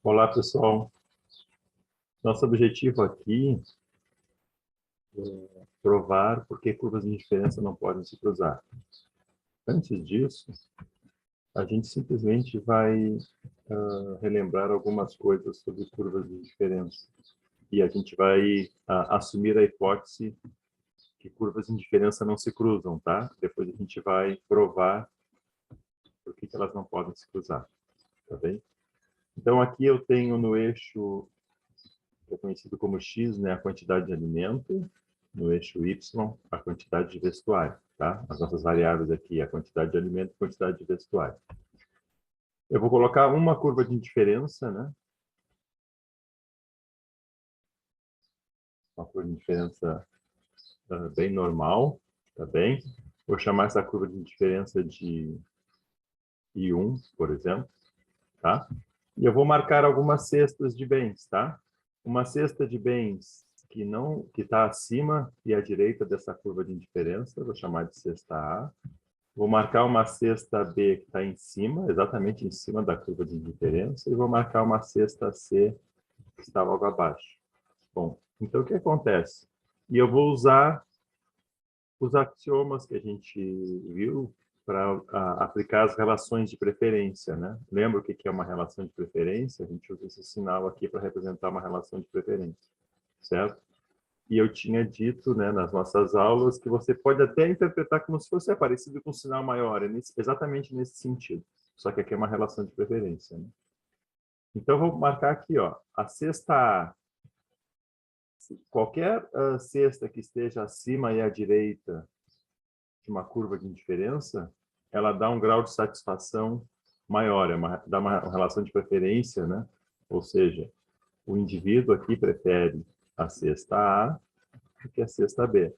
Olá, pessoal. Nosso objetivo aqui é provar por que curvas de diferença não podem se cruzar. Antes disso, a gente simplesmente vai relembrar algumas coisas sobre curvas de diferença. E a gente vai assumir a hipótese que curvas de diferença não se cruzam, tá? Depois a gente vai provar por que elas não podem se cruzar, tá bem? Então, aqui eu tenho no eixo que é conhecido como X, né, a quantidade de alimento, no eixo Y, a quantidade de vestuário, tá? As nossas variáveis aqui, a quantidade de alimento e a quantidade de vestuário. Eu vou colocar uma curva de indiferença, né? Uma curva de indiferença bem normal, tá bem? Vou chamar essa curva de indiferença de I1, por exemplo, tá? E eu vou marcar algumas cestas de bens, tá? Uma cesta de bens que está acima e à direita dessa curva de indiferença, vou chamar de cesta A. Vou marcar uma cesta B que está em cima, exatamente em cima da curva de indiferença, e vou marcar uma cesta C que está logo abaixo. Bom, então o que acontece? E eu vou usar os axiomas que a gente viu para aplicar as relações de preferência, né? Lembra o que é uma relação de preferência? A gente usa esse sinal aqui para representar uma relação de preferência, certo? E eu tinha dito, né, nas nossas aulas, que você pode até interpretar como se fosse parecido com um sinal maior, exatamente nesse sentido. Só que aqui é uma relação de preferência, né? Então, eu vou marcar aqui, ó, a cesta A. Qualquer cesta que esteja acima e à direita de uma curva de indiferença, ela dá um grau de satisfação maior, dá uma relação de preferência, né? Ou seja, o indivíduo aqui prefere a cesta A do que a cesta B.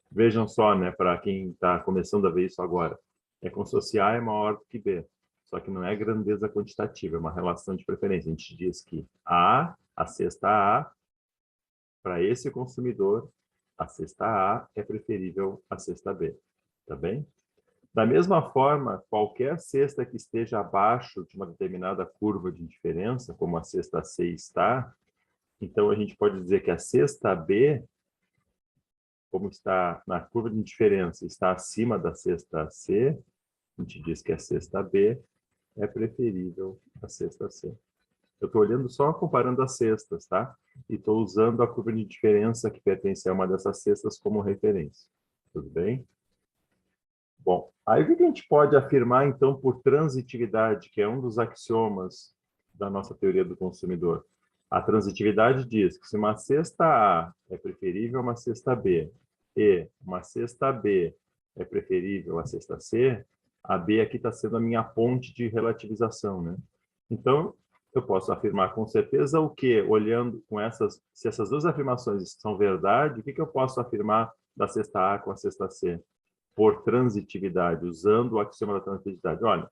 Vejam só, né, para quem está começando a ver isso agora, é como se fosse A é maior do que B, só que não é grandeza quantitativa, é uma relação de preferência. A gente diz que a cesta A, para esse consumidor, a cesta A é preferível à cesta B, tá bem? Da mesma forma, qualquer cesta que esteja abaixo de uma determinada curva de indiferença, como a cesta C está, então a gente pode dizer que a cesta B, como está na curva de indiferença, está acima da cesta C, a gente diz que a cesta B é preferível à cesta C. Eu estou olhando só comparando as cestas, tá? E estou usando a curva de diferença que pertence a uma dessas cestas como referência. Tudo bem? Bom, aí o que a gente pode afirmar, então, por transitividade, que é um dos axiomas da nossa teoria do consumidor? A transitividade diz que se uma cesta A é preferível a uma cesta B e uma cesta B é preferível à cesta C, a B aqui está sendo a minha ponte de relativização, né? Então, eu posso afirmar com certeza o quê? Olhando com se essas duas afirmações são verdade, o que eu posso afirmar da cesta A com a cesta C? Por transitividade, usando o axioma da transitividade. Olha,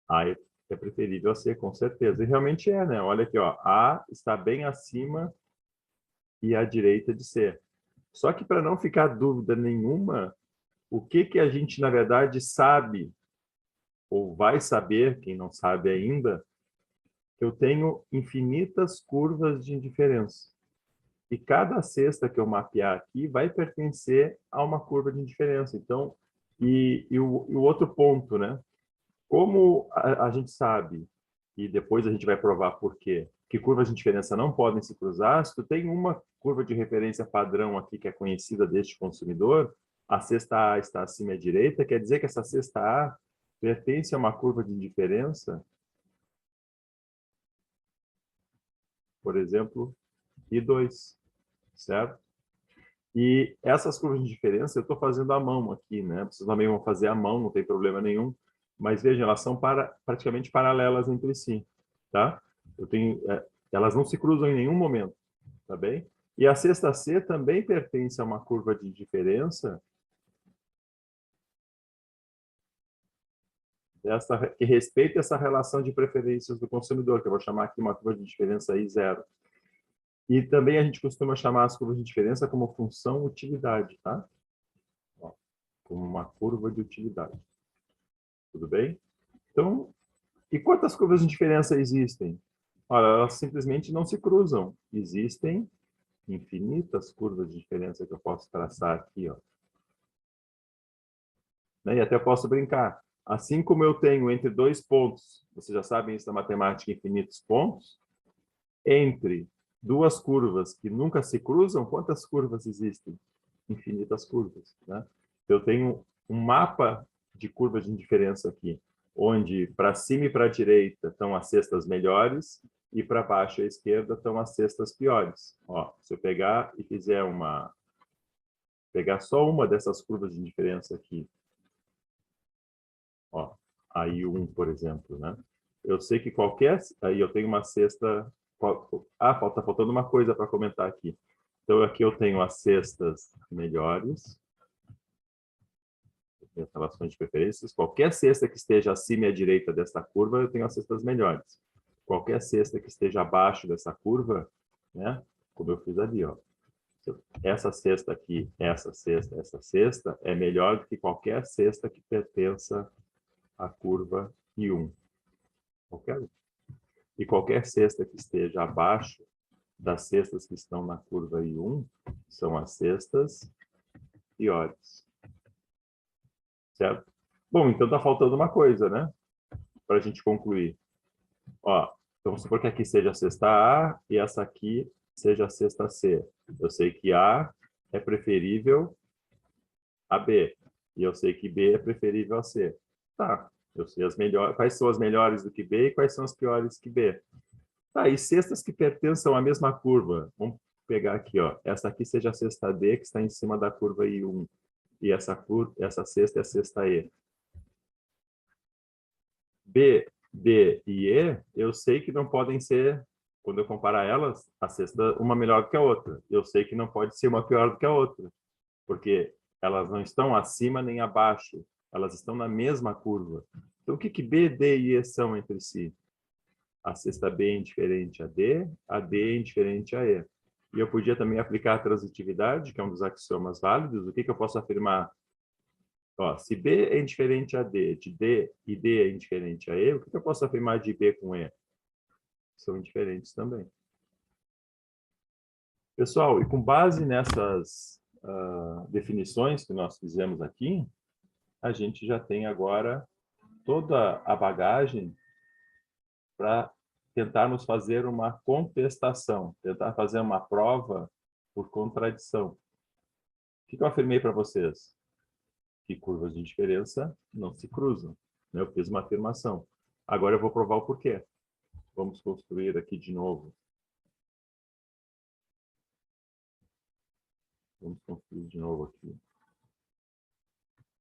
A é preferível a C, com certeza. E realmente é, né? Olha aqui, ó, A está bem acima e à direita de C. Só que para não ficar dúvida nenhuma, o que a gente, na verdade, sabe, ou vai saber, quem não sabe ainda, eu tenho infinitas curvas de indiferença. E cada cesta que eu mapear aqui vai pertencer a uma curva de indiferença. Então, o outro ponto, né? Como a gente sabe, e depois a gente vai provar por quê, que curvas de diferença não podem se cruzar, se tu tem uma curva de referência padrão aqui que é conhecida deste consumidor, a cesta A está acima à direita, quer dizer que essa cesta A pertence a uma curva de indiferença, por exemplo, I2, certo? E essas curvas de diferença eu estou fazendo à mão aqui, né? Vocês também vão fazer à mão, não tem problema nenhum. Mas vejam, elas são praticamente paralelas entre si, tá? Elas não se cruzam em nenhum momento, tá bem? E a cesta C também pertence a uma curva de diferença que respeita essa relação de preferências do consumidor, que eu vou chamar aqui uma curva de diferença I0. E também a gente costuma chamar as curvas de diferença como função utilidade, tá? Ó, como uma curva de utilidade. Tudo bem? Então, e quantas curvas de diferença existem? Olha, elas simplesmente não se cruzam. Existem infinitas curvas de diferença que eu posso traçar aqui, ó. Né? E até posso brincar. Assim como eu tenho entre dois pontos, vocês já sabem isso da matemática, infinitos pontos, entre duas curvas que nunca se cruzam, quantas curvas existem? Infinitas curvas, né? Eu tenho um mapa de curvas de indiferença aqui, onde para cima e para a direita estão as cestas melhores e para baixo e à esquerda estão as cestas piores. Ó, se eu pegar e fizer pegar só uma dessas curvas de indiferença aqui, ó, a I1, por exemplo, né? Eu sei que qualquer... Aí eu tenho uma cesta... Ah, tá faltando uma coisa para comentar aqui. Então, aqui eu tenho as cestas melhores, as relações de preferências. Qualquer cesta que esteja acima e à direita dessa curva, eu tenho as cestas melhores. Qualquer cesta que esteja abaixo dessa curva, né? Como eu fiz ali, ó. Essa cesta aqui, essa cesta, é melhor do que qualquer cesta que pertença à curva I1. Qualquer um. E qualquer cesta que esteja abaixo das cestas que estão na curva I1 são as cestas piores. Certo? Bom, então está faltando uma coisa, né? Para a gente concluir. Ó, então, vamos supor que aqui seja a cesta A e essa aqui seja a cesta C. Eu sei que A é preferível a B. E eu sei que B é preferível a C. Tá, eu sei as melhores, quais são as melhores do que B e quais são as piores que B. Tá, e cestas que pertençam à mesma curva. Vamos pegar aqui, ó. Essa aqui seja a cesta D, que está em cima da curva I1. E essa cesta é a cesta E. B, D e E, eu sei que não podem ser, quando eu comparar elas, a cesta uma melhor do que a outra. Eu sei que não pode ser uma pior do que a outra, porque elas não estão acima nem abaixo, elas estão na mesma curva. Então, o que que B, D e E são entre si? A cesta B é indiferente a D é indiferente a E. E eu podia também aplicar a transitividade, que é um dos axiomas válidos. O que que eu posso afirmar? Ó, se B é indiferente a D, de D e D é indiferente a E, o que eu posso afirmar de B com E? São indiferentes também. Pessoal, e com base nessas definições que nós fizemos aqui, a gente já tem agora toda a bagagem para tentarmos fazer uma contestação, tentar fazer uma prova por contradição. O que eu afirmei para vocês? Que curvas de indiferença não se cruzam. Eu fiz uma afirmação. Agora eu vou provar o porquê. Vamos construir aqui de novo. Vamos construir de novo aqui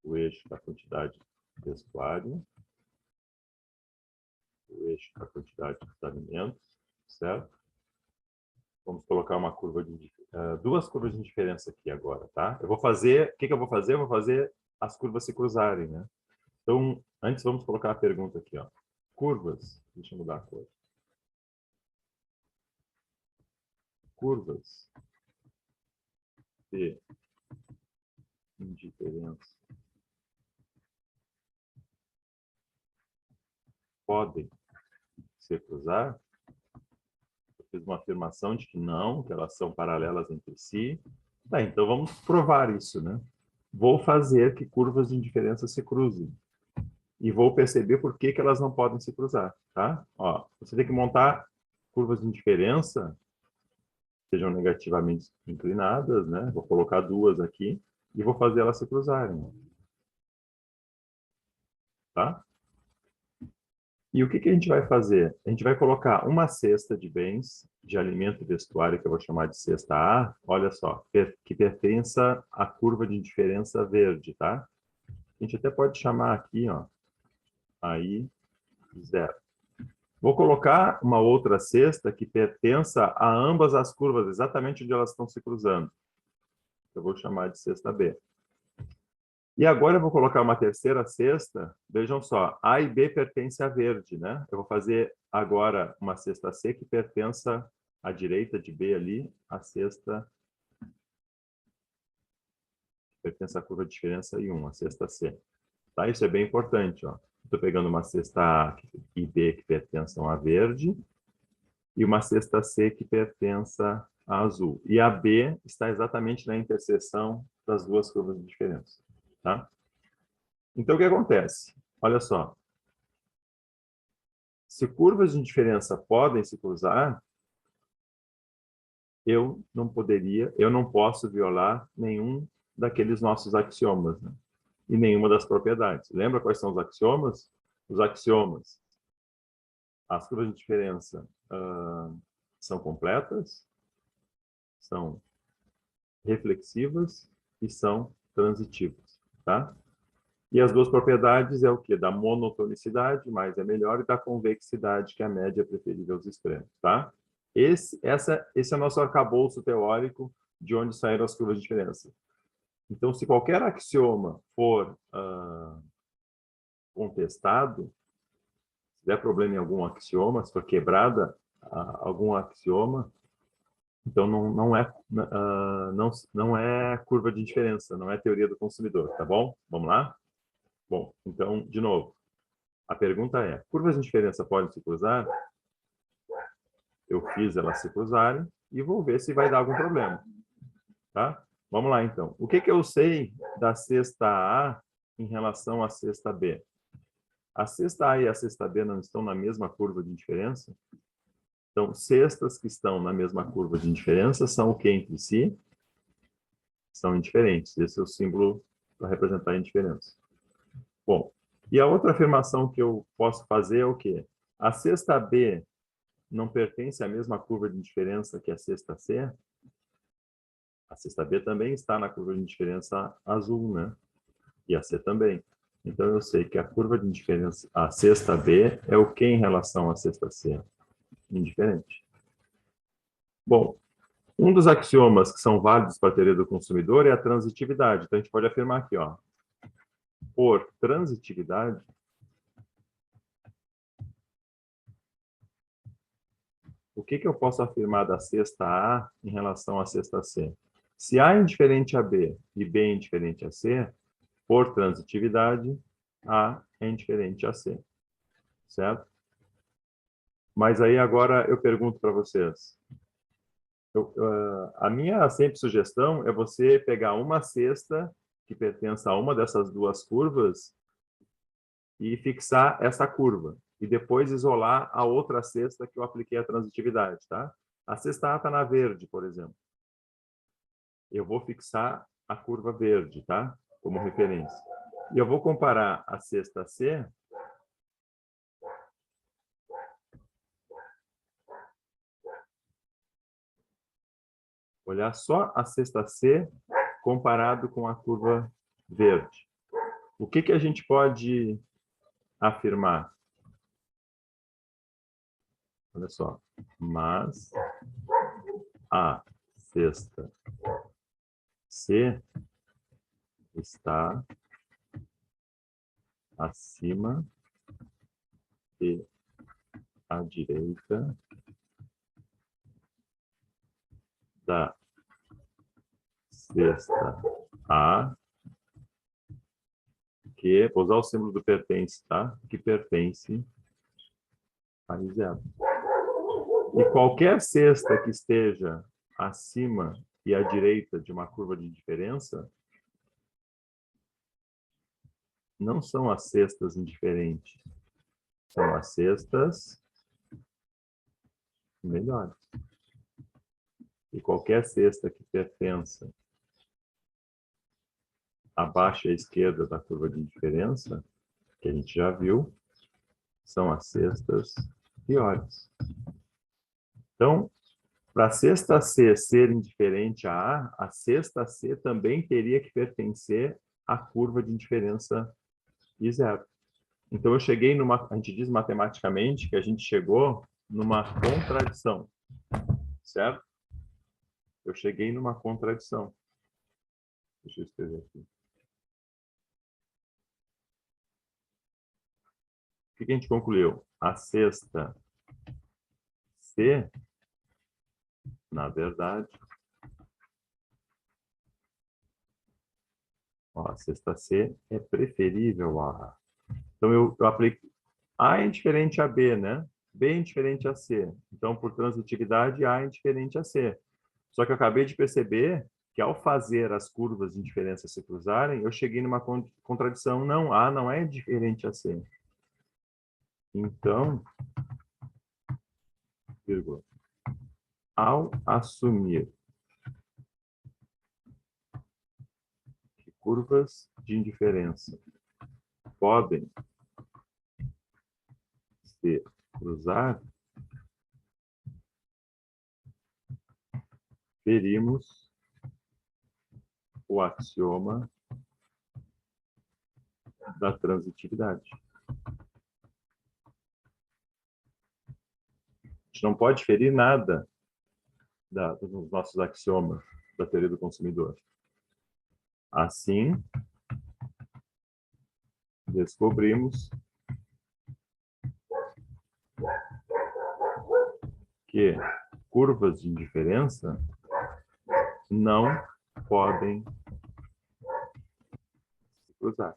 o eixo da quantidade de vestuário, o eixo da quantidade dos alimentos, certo? Vamos colocar uma curva de duas curvas de diferença aqui agora, tá? Eu vou fazer, o que eu vou fazer? Eu vou fazer as curvas se cruzarem, né? Então, antes vamos colocar a pergunta aqui, ó. Curvas, deixa eu mudar a cor. Curvas de indiferença podem se cruzar? Eu fiz uma afirmação de que não, que elas são paralelas entre si. Tá, então vamos provar isso, né? Vou fazer que curvas de indiferença se cruzem. E vou perceber por que elas não podem se cruzar, tá? Ó, você tem que montar curvas de indiferença, sejam negativamente inclinadas, né? Vou colocar duas aqui e vou fazer elas se cruzarem, tá? E o que que a gente vai fazer? A gente vai colocar uma cesta de bens de alimento e vestuário, que eu vou chamar de cesta A, olha só, que pertença à curva de indiferença verde, tá? A gente até pode chamar aqui, ó, aí, zero. Vou colocar uma outra cesta que pertença a ambas as curvas, exatamente onde elas estão se cruzando. Eu vou chamar de cesta B. E agora eu vou colocar uma terceira cesta. Vejam só, A e B pertencem a verde, né? Eu vou fazer agora uma cesta C que pertença à direita de B ali, a cesta que pertence à curva de diferença I1, a cesta C. Tá? Isso é bem importante, ó. Estou pegando uma cesta A e B que pertencem a verde e uma cesta C que pertença a azul. E a B está exatamente na interseção das duas curvas de diferença. Tá? Então, o que acontece? Olha só. Se curvas de diferença podem se cruzar, eu não posso violar nenhum daqueles nossos axiomas, né? E nenhuma das propriedades. Lembra quais são os axiomas? Os axiomas. As curvas de diferença são completas, são reflexivas e são transitivas, tá? E as duas propriedades é o quê? Da monotonicidade, mais é melhor, e da convexidade, que é a média preferível aos extremos, tá? Esse é o nosso arcabouço teórico de onde saíram as curvas de diferença. Então, se qualquer axioma for contestado, se der problema em algum axioma, se for quebrada algum axioma, então não é curva de diferença, não é teoria do consumidor, tá bom? Vamos lá? Bom, então, de novo, a pergunta é, curvas de diferença podem se cruzar? Eu fiz elas se cruzarem e vou ver se vai dar algum problema, tá? Vamos lá, então. O que eu sei da cesta A em relação à cesta B? A cesta A e a cesta B não estão na mesma curva de diferença? Então, cestas que estão na mesma curva de indiferença são o que entre si? São indiferentes. Esse é o símbolo para representar a indiferença. Bom, e a outra afirmação que eu posso fazer é o quê? A cesta B não pertence à mesma curva de indiferença que a cesta C? A cesta B também está na curva de indiferença azul, né? E a C também. Então, eu sei que a curva de indiferença, a cesta B, é o que em relação à cesta C? Indiferente. Bom, um dos axiomas que são válidos para a teoria do consumidor é a transitividade. Então, a gente pode afirmar aqui, ó, por transitividade, o que eu posso afirmar da cesta A em relação à cesta C? Se A é indiferente a B e B é indiferente a C, por transitividade, A é indiferente a C. Certo? Mas aí agora eu pergunto para vocês. A minha sempre sugestão é você pegar uma cesta que pertença a uma dessas duas curvas e fixar essa curva. E depois isolar a outra cesta que eu apliquei a transitividade, tá? A cesta A está na verde, por exemplo. Eu vou fixar a curva verde, tá? Como referência. E eu vou comparar a cesta C olhar só a cesta C comparado com a curva verde. O que a gente pode afirmar? Olha só. Mas a cesta C está acima e à direita da cesta A, que, vou usar o símbolo do pertence, tá? Que pertence a I0. E qualquer cesta que esteja acima e à direita de uma curva de diferença não são as cestas indiferentes, são as cestas melhores. E qualquer cesta que pertença abaixo à esquerda da curva de indiferença, que a gente já viu, são as cestas piores. Então, para a cesta C ser indiferente a A cesta C também teria que pertencer à curva de indiferença I0. Então, eu cheguei a gente diz matematicamente que a gente chegou numa contradição, certo? Eu cheguei numa contradição. Deixa eu escrever aqui. O que a gente concluiu? A cesta C, na verdade, ó, a cesta C é preferível a A. Então, eu aplico A é indiferente a B, né? B é indiferente a C. Então, por transitividade, A é indiferente a C. Só que eu acabei de perceber que, ao fazer as curvas de indiferença se cruzarem, eu cheguei numa contradição. Não, A não é indiferente a C. Então, vírgula, ao assumir que curvas de indiferença podem se cruzar, ferimos o axioma da transitividade. A gente não pode ferir nada dos nossos axiomas da teoria do consumidor. Assim, descobrimos que curvas de indiferença não podem se cruzar.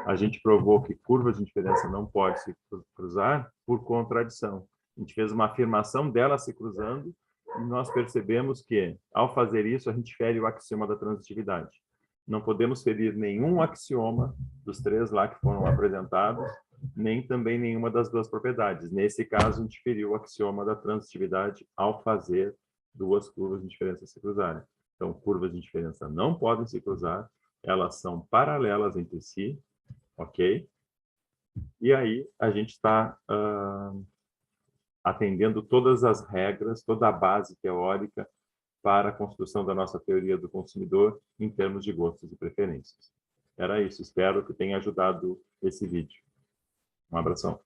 A gente provou que curvas de indiferença não podem se cruzar por contradição. A gente fez uma afirmação dela se cruzando e nós percebemos que, ao fazer isso, a gente fere o axioma da transitividade. Não podemos ferir nenhum axioma dos 3 lá que foram apresentados, nem também nenhuma das 2 propriedades. Nesse caso, a gente feriu o axioma da transitividade ao fazer 2 curvas de indiferença se cruzarem. Então, curvas de indiferença não podem se cruzar, elas são paralelas entre si, ok? E aí a gente está atendendo todas as regras, toda a base teórica para a construção da nossa teoria do consumidor em termos de gostos e preferências. Era isso, espero que tenha ajudado esse vídeo. Um abração.